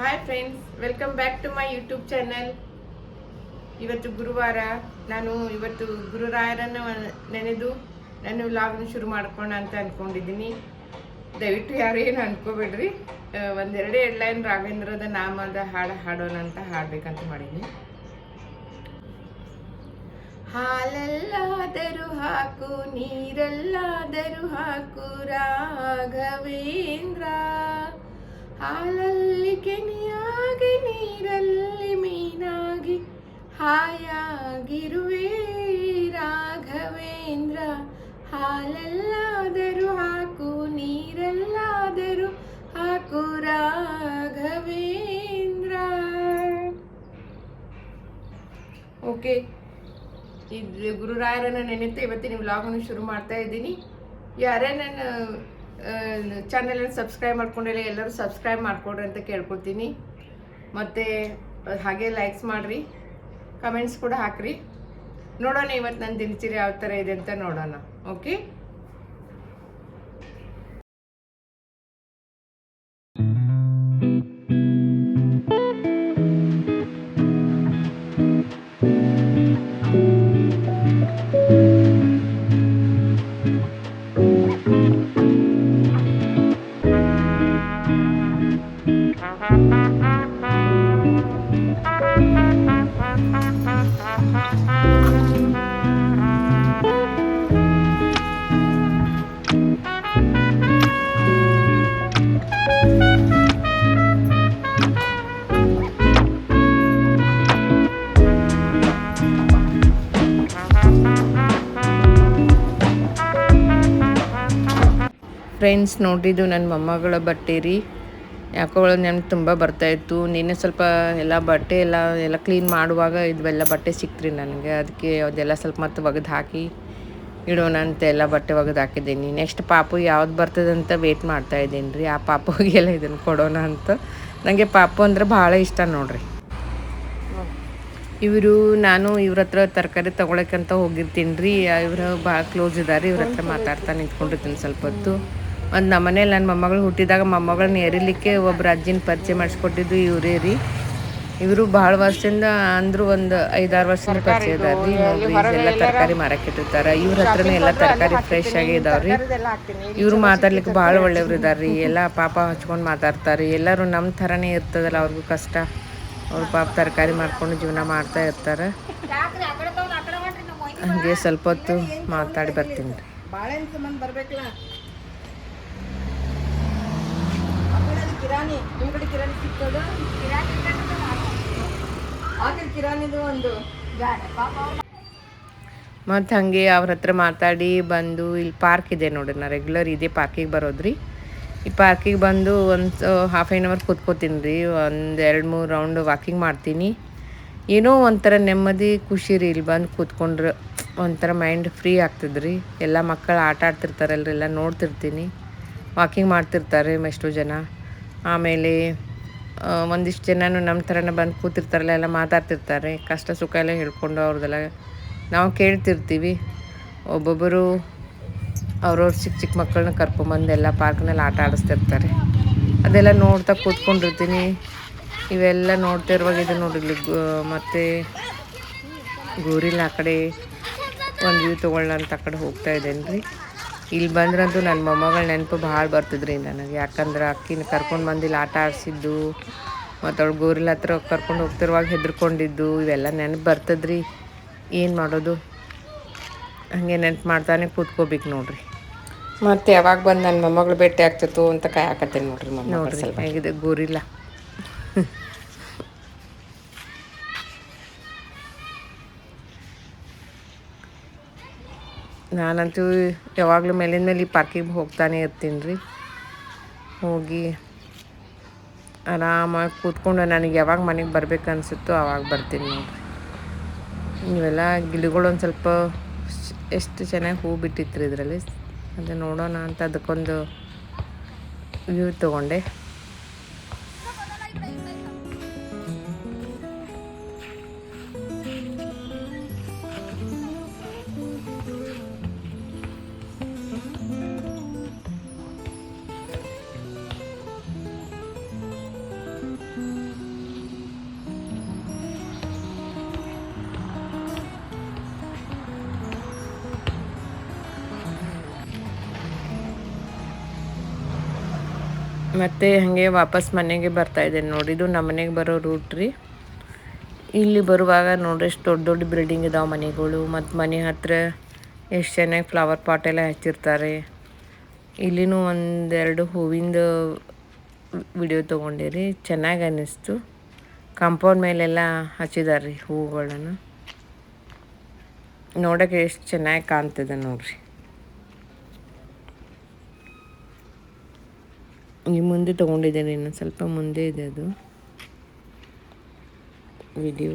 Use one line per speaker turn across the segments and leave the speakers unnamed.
Hi friends, welcome back to my YouTube channel. ಇವತ್ತು ಗುರುವಾರ. ನಾನು ಇವತ್ತು ಗುರುರಾಯರನ್ನು ನೆನೆದು ನಾನು ವ್ಲಾಗ್ನ ಶುರು ಮಾಡ್ಕೋಣ ಅಂತ ಅಂದ್ಕೊಂಡಿದ್ದೀನಿ. ದಯವಿಟ್ಟು ಯಾರು ಏನು ಅಂದ್ಕೋಬೇಡ್ರಿ. ಒಂದೆರಡೇ ಲೈನ್ ರಾಘವೇಂದ್ರದ ನಾಮದ ಹಾಡೋಣ ಅಂತ ಹಾಡಬೇಕಂತ ಮಾಡೀನಿ. ಹಾಲಲ್ಲಾದರೂ ಹಾಕು, ನೀರಲ್ಲಾದರೂ ಹಾಕು ರಾಘವೇಂದ್ರ. ಹಾಲಲ್ಲಿ ಕೆನೆಯಾಗಿ, ನೀರಲ್ಲಿ ಮೀನಾಗಿ ಹಾಯಾಗಿರುವೆ ರಾಘವೇಂದ್ರ. ಹಾಲಲ್ಲಾದರೂ ಹಾಕು, ನೀರಲ್ಲಾದರೂ ಹಾಕು ರಾಘವೇಂದ್ರ. ಓಕೆ, ಇದು ಗುರುರಾಯರನ್ನು ನೆನೆಯುತ್ತೆ ಇವತ್ತಿನ ವ್ಲಾಗನ್ನು ಶುರು ಮಾಡ್ತಾ ಇದ್ದೀನಿ. ಯಾರೇ ನನ್ನ ಚಾನಲನ್ನು ಸಬ್ಸ್ಕ್ರೈಬ್ ಮಾಡ್ಕೊಂಡಿಲ್ಲ ಎಲ್ಲರೂ ಸಬ್ಸ್ಕ್ರೈಬ್ ಮಾಡ್ಕೊಡ್ರಿ ಅಂತ ಕೇಳ್ಕೊತೀನಿ. ಮತ್ತು ಹಾಗೆ ಲೈಕ್ಸ್ ಮಾಡಿರಿ, ಕಮೆಂಟ್ಸ್ ಕೂಡ ಹಾಕ್ರಿ. ನೋಡೋಣ ಇವತ್ತು ನನ್ನ ದಿನಚರಿ ಯಾವ ಥರ ಇದೆ ಅಂತ ನೋಡೋಣ. ಓಕೆ, ಫ್ರೆಂಡ್ಸ್ ನೋಡಿದ್ದು ನನ್ನ ಮೊಮ್ಮಗಳ ಬಟ್ಟೆ ರೀ. ಯಾಕೋ ನೆನಪು ತುಂಬ ಬರ್ತಾಯಿತ್ತು. ನಿನ್ನೆ ಸ್ವಲ್ಪ ಎಲ್ಲ ಬಟ್ಟೆ ಎಲ್ಲ ಕ್ಲೀನ್ ಮಾಡುವಾಗ ಇದೆಲ್ಲ ಬಟ್ಟೆ ಸಿಕ್ತ್ರಿ ನನಗೆ. ಅದಕ್ಕೆ ಅದೆಲ್ಲ ಸ್ವಲ್ಪ ಮತ್ತೆ ಒಗೆದು ಹಾಕಿ ಇಡೋಣ ಅಂತ ಎಲ್ಲ ಬಟ್ಟೆ ಒಗೆದು ಹಾಕಿದ್ದೀನಿ. ನೆಕ್ಸ್ಟ್ ಪಾಪು ಯಾವ್ದು ಬರ್ತದೆ ಅಂತ ವೇಟ್ ಮಾಡ್ತಾಯಿದ್ದೀನಿ ರೀ. ಆ ಪಾಪುಗೆಲ್ಲ ಇದನ್ನು ಕೊಡೋಣ ಅಂತ. ನನಗೆ ಪಾಪು ಅಂದರೆ ಭಾಳ ಇಷ್ಟ ನೋಡ್ರಿ. ನಾನು ಇವ್ರ ಹತ್ರ ತರಕಾರಿ ತೊಗೊಳಕ್ಕಂತ ಹೋಗಿರ್ತೀನಿ ರೀ. ಇವರು ಭಾಳ ಕ್ಲೋಸ್ ಇದ್ದಾರೆ. ಇವ್ರ ಹತ್ರ ಮಾತಾಡ್ತಾ ನಿಂತ್ಕೊಂಡಿರ್ತೀನಿ ಸ್ವಲ್ಪ ಹೊತ್ತು. ಒಂದು ನಮ್ಮನೇಲಿ ನನ್ನ ಮೊಮ್ಮಗಳು ಹುಟ್ಟಿದಾಗ ಮೊಮ್ಮಗಳನ್ನ ಏರಿಲಿಕ್ಕೆ ಒಬ್ಬರು ಅಜ್ಜಿನ ಪರಿಚಯ ಮಾಡಿಸ್ಕೊಟ್ಟಿದ್ದು ಇವರೇ ರೀ. ಇವರು ಭಾಳ ವರ್ಷದಿಂದ ಅಂದರೂ ಒಂದು 5-6 ವರ್ಷದಿಂದ ಪರಿಚಯ ಇದ್ದಾರೆ ರೀ. ನೋಡ್ರಿ ಎಲ್ಲ ತರಕಾರಿ ಮಾರಕ್ಕಿಟ್ಟಿರ್ತಾರೆ. ಇವ್ರ ಹತ್ರನೇ ಎಲ್ಲ ತರಕಾರಿ ಫ್ರೆಶ್ ಆಗಿ ಇದಾವ್ರಿ. ಇವರು ಮಾತಾಡ್ಲಿಕ್ಕೆ ಭಾಳ ಒಳ್ಳೆಯವ್ರು ಇದ್ದಾರೆ ರೀ. ಎಲ್ಲ ಪಾಪ ಹಚ್ಕೊಂಡು ಮಾತಾಡ್ತಾರೆ. ಎಲ್ಲರೂ ನಮ್ಮ ಥರನೇ ಇರ್ತದಲ್ಲ, ಅವ್ರಿಗೂ ಕಷ್ಟ. ಅವ್ರು ಪಾಪ ತರಕಾರಿ ಮಾರ್ಕೊಂಡು ಜೀವನ ಮಾಡ್ತಾ ಇರ್ತಾರೆ. ಹಾಗೆ ಸ್ವಲ್ಪ ಹೊತ್ತು ಮಾತಾಡಿ ಬರ್ತೀನಿ ರೀ. ಮತ್ತು ಹಾಗೆ ಅವ್ರ ಹತ್ರ ಮಾತಾಡಿ ಬಂದು ಇಲ್ಲಿ ಪಾರ್ಕ್ ಇದೆ ನೋಡ್ರಿ. ನಾ ರೆಗ್ಯುಲರ್ ಇದೇ ಪಾರ್ಕಿಗೆ ಬರೋದ್ರಿ. ಈ ಪಾರ್ಕಿಗೆ ಬಂದು ಒಂದು ಹಾಫ್ ಆನ್ ಅವರ್ ಕೂತ್ಕೋತೀನಿ ರೀ. ಒಂದು 2-3 ರೌಂಡ್ ವಾಕಿಂಗ್ ಮಾಡ್ತೀನಿ. ಏನೋ ಒಂಥರ ನೆಮ್ಮದಿ ಖುಷಿ ರೀ. ಇಲ್ಲಿ ಬಂದು ಕೂತ್ಕೊಂಡ್ರೆ ಒಂಥರ ಮೈಂಡ್ ಫ್ರೀ ಆಗ್ತದ್ರಿ. ಎಲ್ಲ ಮಕ್ಕಳು ಆಟ ಆಡ್ತಿರ್ತಾರಲ್ರಿ, ಎಲ್ಲ ನೋಡ್ತಿರ್ತೀನಿ. ವಾಕಿಂಗ್ ಮಾಡ್ತಿರ್ತಾರೆ ಎಷ್ಟೋ ಜನ. ಆಮೇಲೆ ಒಂದಿಷ್ಟು ಜನನು ನಮ್ಮ ಥರನೇ ಬಂದು ಕೂತಿರ್ತಾರಲ್ಲ, ಎಲ್ಲ ಮಾತಾಡ್ತಿರ್ತಾರೆ. ಕಷ್ಟ ಸುಖ ಎಲ್ಲ ಹೇಳ್ಕೊಂಡು ಅವ್ರದ್ದೆಲ್ಲ ನಾವು ಕೇಳ್ತಿರ್ತೀವಿ. ಒಬ್ಬೊಬ್ಬರು ಅವ್ರವ್ರ ಚಿಕ್ಕ ಮಕ್ಕಳನ್ನ ಕರ್ಕೊಂಬಂದು ಎಲ್ಲ ಪಾರ್ಕ್ನಲ್ಲಿ ಆಟ ಆಡಿಸ್ತಿರ್ತಾರೆ. ಅದೆಲ್ಲ ನೋಡ್ತಾ ಕೂತ್ಕೊಂಡಿರ್ತೀನಿ. ಇವೆಲ್ಲ ನೋಡ್ತಿರುವಾಗ ಇದು ನೋಡಿರ್ಲಿ ಮತ್ತು ಗೋರಿಲ್ಲ ಆ ಕಡೆ ಒಂದು ವ್ಯೂ ತೊಗೊಳ್ಳೋಣ ಅಂತ ಆ ಕಡೆ ಹೋಗ್ತಾ ಇದ್ದೇನೆ ರೀ. ಇಲ್ಲಿ ಬಂದ್ರಂತೂ ನನ್ನ ಮೊಮ್ಮಗಳ ನೆನಪು ಭಾಳ ಬರ್ತಿದ್ರಿ ನನಗೆ. ಯಾಕಂದ್ರೆ ಅಕ್ಕಿನ ಕರ್ಕೊಂಡು ಬಂದು ಇಲ್ಲಿ ಆಟ ಆಡಿಸಿದ್ದು ಮತ್ತು ಅವಳು ಗೋರಿಲ್ಲ ಹತ್ರ ಕರ್ಕೊಂಡು ಹೋಗ್ತಿರುವಾಗ ಹೆದರ್ಕೊಂಡಿದ್ದು ಇವೆಲ್ಲ ನೆನಪು ಬರ್ತದ್ರಿ. ಏನು ಮಾಡೋದು, ಹಾಗೆ ನೆನಪು ಮಾಡ್ತಾನೆ ಕೂತ್ಕೋಬೇಕು ನೋಡ್ರಿ. ಮತ್ತು ಯಾವಾಗ ಬಂದು ನನ್ನ ಮೊಮ್ಮಗಳು ಭೇಟಿ ಆಗ್ತಿತ್ತು ಅಂತ ಕಾಯಕತ್ತೇನೆ ನೋಡ್ರಿ. ನೋಡ್ರಿ ಹೇಗಿದೆ ಗೋರಿಲ್ಲ. ನಾನಂತೂ ಯಾವಾಗಲೂ ಮೇಲಿನ ಮೇಲೆ ಈ ಪಾರ್ಕಿಗೆ ಹೋಗ್ತಾನೆ ಇರ್ತೀನಿ ರೀ. ಹೋಗಿ ಆರಾಮಾಗಿ ಕೂತ್ಕೊಂಡು ನನಗೆ ಯಾವಾಗ ಮನೆಗೆ ಬರ್ಬೇಕು ಅನಿಸುತ್ತೋ ಆವಾಗ ಬರ್ತೀನಿ ನೋಡ್ರಿ. ಇವೆಲ್ಲ ಗಿಡಗಳು ಒಂದು ಸ್ವಲ್ಪ ಎಷ್ಟು ಚೆನ್ನಾಗಿ ಹೂ ಬಿಟ್ಟಿತ್ತು ಇದರಲ್ಲಿ. ಅದು ನೋಡೋಣ ಅಂತ ಅದಕ್ಕೊಂದು ವ್ಯೂ ತೊಗೊಂಡೆ. ಮತ್ತು ಹಾಗೆ ವಾಪಸ್ ಮನೆಗೆ ಬರ್ತಾಯಿದ್ದೇನೆ ನೋಡಿ. ಇದು ನಮ್ಮ ಮನೆಗೆ ಬರೋ ರೂಟ್ ರೀ. ಇಲ್ಲಿ ಬರುವಾಗ ನೋಡ್ರಿ ಎಷ್ಟು ದೊಡ್ಡ ದೊಡ್ಡ ಬಿಲ್ಡಿಂಗ್ ಇದಾವೆ ಮನೆಗಳು. ಮತ್ತು ಮನೆ ಹತ್ತಿರ ಎಷ್ಟು ಚೆನ್ನಾಗಿ ಫ್ಲವರ್ ಪಾಟ್ ಎಲ್ಲ ಹಚ್ಚಿರ್ತಾರೆ. ಇಲ್ಲಿನೂ ಒಂದೆರಡು ಹೂವಿಂದ ವಿಡಿಯೋ ತೊಗೊಂಡಿರಿ, ಚೆನ್ನಾಗಿ ಅನ್ನಿಸ್ತು. ಕಾಂಪೌಂಡ್ ಮೇಲೆಲ್ಲ ಹಚ್ಚಿದಾರೆ ರೀ ಹೂವುಗಳನ್ನು. ನೋಡೋಕ್ಕೆ ಎಷ್ಟು ಚೆನ್ನಾಗಿ ಕಾಣ್ತದೆ ನೋಡ್ರಿ. ಈ ಮುಂದೆ ತೊಗೊಂಡಿದ್ದೇನೆ, ಇನ್ನು ಸ್ವಲ್ಪ ಮುಂದೆ ಇದೆ ಅದು ವಿಡಿಯೋ.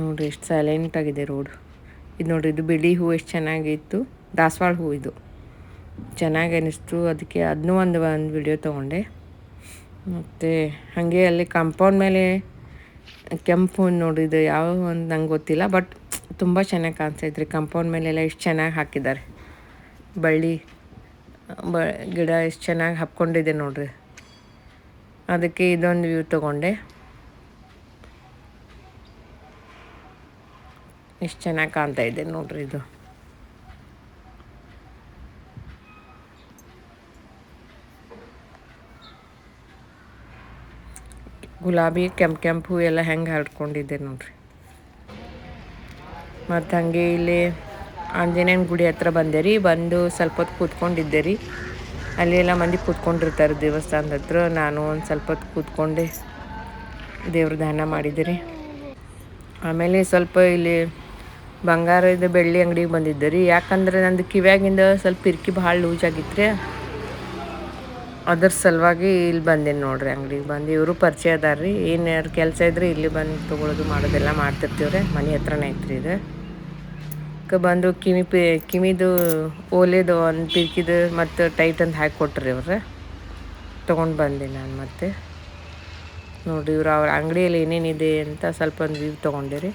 ನೋಡಿರಿ ಎಷ್ಟು ಸೈಲೆಂಟಾಗಿದೆ ರೋಡ್. ಇದು ನೋಡಿರಿ, ಇದು ಬಿಳಿ ಹೂವು ಎಷ್ಟು ಚೆನ್ನಾಗಿತ್ತು. ದಾಸವಾಳ ಹೂವು ಇದು ಚೆನ್ನಾಗಿ ಅನ್ನಿಸ್ತು. ಅದಕ್ಕೆ ಅದನ್ನೂ ಒಂದು ವಿಡಿಯೋ ತೊಗೊಂಡೆ. ಮತ್ತು ಹಾಗೆ ಅಲ್ಲಿ ಕಾಂಪೌಂಡ್ ಮೇಲೆ ಕೆಂಪು ಹೂವು ನೋಡಿದ್ದು ಯಾವ ಒಂದು ನಂಗೆ ಗೊತ್ತಿಲ್ಲ, ಬಟ್ ತುಂಬ ಚೆನ್ನಾಗಿ ಕಾಣಿಸ್ತೈತ್ರಿ. ಕಾಂಪೌಂಡ್ ಮೇಲೆಲ್ಲ ಎಷ್ಟು ಚೆನ್ನಾಗಿ ಹಾಕಿದ್ದಾರೆ. ಬಳ್ಳಿ ಗಿಡ ಎಷ್ಟು ಚೆನ್ನಾಗಿ ಹಬ್ಕೊಂಡಿದೆ ನೋಡ್ರಿ. ಅದಕ್ಕೆ ಇದೊಂದು ವ್ಯೂ ತೊಗೊಂಡೆ. ಎಷ್ಟು ಚೆನ್ನಾಗಿ ಕಾಣ್ತಾ ಇದೆ ನೋಡ್ರಿ. ಇದು ಗುಲಾಬಿ ಕೆಂಪು ಹೂ ಎಲ್ಲ ಹೆಂಗೆ ಹರಡ್ಕೊಂಡಿದ್ದೆ ನೋಡ್ರಿ. ಮತ್ತು ಹಾಗೆ ಇಲ್ಲಿ ಆಂಜನೇಯನ ಗುಡಿ ಹತ್ರ ಬಂದೆ ರೀ. ಬಂದು ಸ್ವಲ್ಪ ಹೊತ್ತು ಕೂತ್ಕೊಂಡಿದ್ದೆ ರೀ. ಅಲ್ಲಿ ಎಲ್ಲ ಮಂದಿ ಕೂತ್ಕೊಂಡಿರ್ತಾರೆ ದೇವಸ್ಥಾನದ ಹತ್ರ. ನಾನು ಒಂದು ಸ್ವಲ್ಪ ಹೊತ್ತು ಕೂತ್ಕೊಂಡೆ, ದೇವ್ರ ಧ್ಯಾನ ಮಾಡಿದೆ ರೀ. ಆಮೇಲೆ ಸ್ವಲ್ಪ ಇಲ್ಲಿ ಬಂಗಾರದ ಬೆಳ್ಳಿ ಅಂಗಡಿಗೆ ಬಂದಿದ್ದೆ ರೀ. ಯಾಕಂದ್ರೆ ನಂದು ಕಿವ್ಯಾಗಿಂದ ಸ್ವಲ್ಪ ಪಿರ್ಕಿ ಭಾಳ ಲೂಸ್ ಆಗಿತ್ತು ರೀ. ಅದ್ರ ಸಲುವಾಗಿ ಇಲ್ಲಿ ಬಂದೇನೆ ನೋಡ್ರಿ. ಅಂಗಡಿಗೆ ಬಂದು ಇವರು ಪರಿಚಯ ಅದಾರ ರೀ. ಏನಾರು ಕೆಲಸ ಇದ್ರೆ ಇಲ್ಲಿ ಬಂದು ತೊಗೊಳೋದು ಮಾಡೋದೆಲ್ಲ ಮಾಡ್ತಿರ್ತೀವ್ರಿ. ಮನೆ ಹತ್ರನೇ ಐತ್ರಿ ಇದು. ಬಂದು ಕಿವಿದು ಓಲೆದು ಒಂದು ಪಿರ್ಕಿದು ಮತ್ತು ಟೈಟ್ ಅಂತ ಹಾಕಿ ಕೊಟ್ರಿ ಅವ್ರು. ತೊಗೊಂಡು ಬಂದೆ ನಾನು. ಮತ್ತೆ ನೋಡಿ ಇವ್ರು ಅವ್ರ ಅಂಗಡಿಯಲ್ಲಿ ಏನೇನಿದೆ ಅಂತ ಸ್ವಲ್ಪ ಒಂದು ವ್ಯೂ ತೊಗೊಂಡೆ.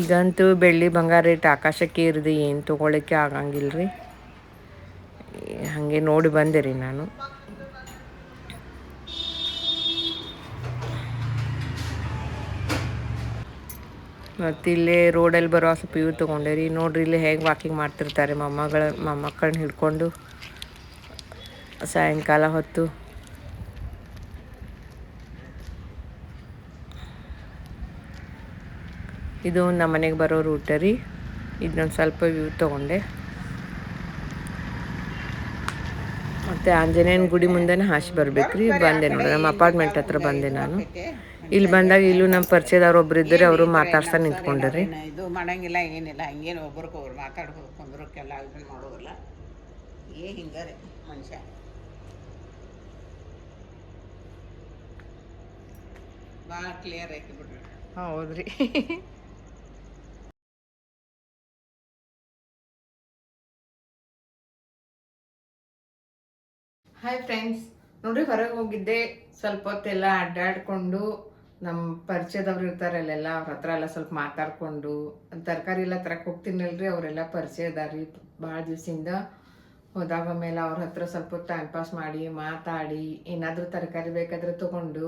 ಈಗಂತೂ ಬೆಳ್ಳಿ ಬಂಗಾರ ರೇಟ್ ಆಕಾಶಕ್ಕೆ ಇರಿದು ಏನು ತೊಗೊಳಕ್ಕೆ ಆಗಂಗಿಲ್ಲ ರೀ. ಹಾಗೆ ನೋಡಿ ಬಂದೆ ರೀ ನಾನು. ಮತ್ತು ಇಲ್ಲೇ ರೋಡಲ್ಲಿ ಬರೋ ಸ್ವಲ್ಪ ವ್ಯೂ ತೊಗೊಂಡೆ ರೀ. ನೋಡ್ರಿ ಇಲ್ಲಿ ಹೇಗೆ ವಾಕಿಂಗ್ ಮಾಡ್ತಿರ್ತಾರೆ ಮೊಮ್ಮಕ್ಕಳನ್ನ ಹಿಡ್ಕೊಂಡು ಸಾಯಂಕಾಲ ಹೊತ್ತು. ಇದು ನಮ್ಮ ಮನೆಗೆ ಬರೋ ರೂಟ್ ರೀ. ಇದನ್ನೊಂದು ಸ್ವಲ್ಪ ವ್ಯೂ ತೊಗೊಂಡೆ. ಮತ್ತು ಆಂಜನೇಯನ ಗುಡಿ ಮುಂದೆನೇ ಹಾಸಿ ಬರ್ಬೇಕು ರೀ. ಬಂದೆ ನೋಡಿ, ನಮ್ಮ ಅಪಾರ್ಟ್ಮೆಂಟ್ ಹತ್ರ ಬಂದೆ ನಾನು. ಇಲ್ಲಿ ಬಂದಾಗ ಇಲ್ಲೂ ನಮ್ಮ ಪರಿಚಯದವ್ರು ಒಬ್ರು ಇದ್ದರೆ ಅವರು ಮಾತಾಡ್ತಾ ನಿಂತ್ಕೊಂಡ್ರಿ.
ಇದು ಮಾಡಂಗಿಲ್ಲ, ಏನಿಲ್ಲ, ಹಂಗೇನು ಒಬ್ರಿಗೊಬ್ರು ಮಾತಾಡ್ಬೇಕು ಕುಂದ್ರಕ್ಕೆಲ್ಲ ಇದನ್ನು ಮಾಡೋದಿಲ್ಲ. ಹಿಂಗಾರೆ ಮನುಷ್ಯ. ಭಾಳ ಕ್ಲಿಯರ್ ಐತಿ ಬಿಡ್ರಿ.
ಹೌದ್ರಿ. ಹಾಯ್ ಫ್ರೆಂಡ್ಸ್, ನೋಡ್ರಿ ಹೊರಗೆ ಹೋಗಿದ್ದೆ. ಸ್ವಲ್ಪ ಹೊತ್ತೆಲ್ಲ ಅಡ್ಡಾಡ್ಕೊಂಡು ನಮ್ಮ ಪರಿಚಯದವ್ರು ಇರ್ತಾರೆ ಅಲ್ಲೆಲ್ಲ, ಅವ್ರ ಹತ್ರ ಎಲ್ಲ ಸ್ವಲ್ಪ ಮಾತಾಡ್ಕೊಂಡು ತರಕಾರಿ ಎಲ್ಲ ತರಕ್ಕೆ ಹೋಗ್ತೀನಲ್ರಿ. ಅವರೆಲ್ಲ ಪರಿಚಯ ಅದಾರಿ ಭಾಳ ದಿವಸದಿಂದ. ಹೋದಾಗ ಮೇಲೆ ಅವ್ರ ಹತ್ರ ಸ್ವಲ್ಪ ಹೊತ್ತು ಟೈಮ್ ಪಾಸ್ ಮಾಡಿ ಮಾತಾಡಿ ಏನಾದರೂ ತರಕಾರಿ ಬೇಕಾದ್ರೆ ತೊಗೊಂಡು,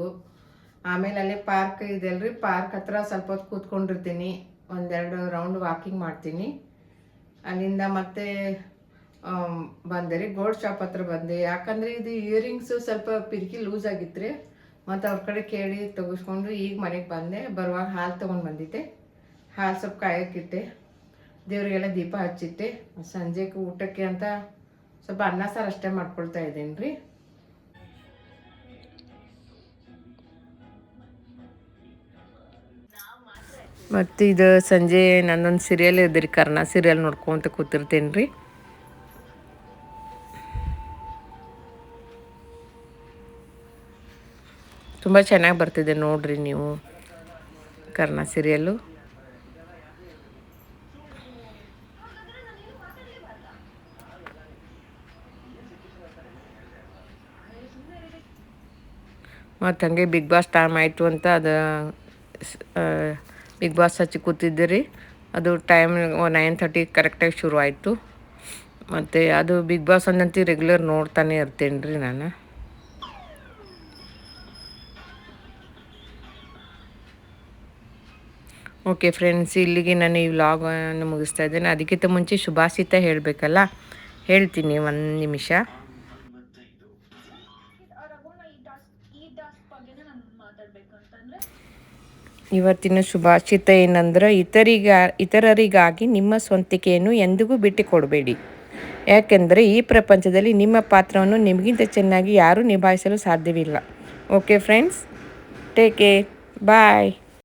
ಆಮೇಲೆ ಅಲ್ಲೇ ಪಾರ್ಕ್ ಇದೆ ಅಲ್ರಿ, ಪಾರ್ಕ್ ಹತ್ರ ಸ್ವಲ್ಪ ಹೊತ್ತು ಕೂತ್ಕೊಂಡಿರ್ತೀನಿ. ಒಂದೆರಡು ರೌಂಡ್ ವಾಕಿಂಗ್ ಮಾಡ್ತೀನಿ. ಅಲ್ಲಿಂದ ಮತ್ತೆ ಬಂದೆ ರೀ. ಗೋಲ್ಡ್ ಶಾಪ್ ಹತ್ರ ಬಂದೆ. ಯಾಕಂದರೆ ಇದು ಇಯರಿಂಗ್ಸು ಸ್ವಲ್ಪ ಪಿರ್ಕಿ ಲೂಸ್ ಆಗಿತ್ತು ರೀ. ಮತ್ತು ಅವ್ರ ಕಡೆ ಕೇಳಿ ತೆಗೆಸ್ಕೊಂಡು ಈಗ ಮನೆಗೆ ಬಂದೆ. ಬರುವಾಗ ಹಾಲು ತೊಗೊಂಡು ಬಂದಿದ್ದೆ. ಹಾಲು ಸ್ವಲ್ಪ ಕಾಯೋಕ್ಕಿಟ್ಟೆ, ದೇವರಿಗೆಲ್ಲ ದೀಪ ಹಚ್ಚಿಟ್ಟೆ. ಸಂಜೆಗೆ ಊಟಕ್ಕೆ ಅಂತ ಸ್ವಲ್ಪ ಅನ್ನ ಸಾರು ಅಷ್ಟೇ ಮಾಡ್ಕೊಳ್ತಾ ಇದ್ದೇನೆ ರೀ. ಮತ್ತು ಇದು ಸಂಜೆ ನನ್ನೊಂದು ಸೀರಿಯಲ್ ಇದೆ ರೀ, ಕರ್ಣ ಸೀರಿಯಲ್ ನೋಡ್ಕೊತ ಕೂತಿರ್ತೇನೆ ರೀ. ತುಂಬ ಚೆನ್ನಾಗಿ ಬರ್ತಿದೆ ನೋಡ್ರಿ ನೀವು ಕರ್ಣ ಸೀರಿಯಲ್ಲು. ಮತ್ತು ಹಾಗೆ ಬಿಗ್ ಬಾಸ್ ಟೈಮ್ ಆಯಿತು ಅಂತ ಅದು ಬಿಗ್ ಬಾಸ್ ಹಚ್ಚಿ ಕೂತಿದ್ದೆ. ಅದು ಟೈಮ್ 9:30 ಕರೆಕ್ಟಾಗಿ ಶುರು ಆಯಿತು. ಮತ್ತು ಅದು ಬಿಗ್ ಬಾಸ್ ಅನ್ನಂತೂ ರೆಗ್ಯುಲರ್ ನೋಡ್ತಾನೆ ಇರ್ತೇನೆ ರೀ ನಾನು. ಓಕೆ ಫ್ರೆಂಡ್ಸ್, ಇಲ್ಲಿಗೆ ನಾನು ಈ ವ್ಲಾಗನ್ನು ಮುಗಿಸ್ತಾ ಇದ್ದೇನೆ. ಅದಕ್ಕಿಂತ ಮುಂಚೆ ಶುಭಾಷಿತ ಹೇಳಬೇಕಲ್ಲ, ಹೇಳ್ತೀನಿ ಒಂದು ನಿಮಿಷ. ಇವತ್ತಿನ ಶುಭಾಷಿತ ಏನಂದ್ರೆ, ಇತರರಿಗಾಗಿ ನಿಮ್ಮ ಸ್ವಂತಿಕೆಯನ್ನು ಎಂದಿಗೂ ಬಿಟ್ಟುಕೊಡಬೇಡಿ. ಯಾಕೆಂದರೆ ಈ ಪ್ರಪಂಚದಲ್ಲಿ ನಿಮ್ಮ ಪಾತ್ರವನ್ನು ನಿಮಗಿಂತ ಚೆನ್ನಾಗಿ ಯಾರೂ ನಿಭಾಯಿಸಲು ಸಾಧ್ಯವಿಲ್ಲ. ಓಕೆ ಫ್ರೆಂಡ್ಸ್, ಟೇಕ್ ಕೇರ್, ಬಾಯ್.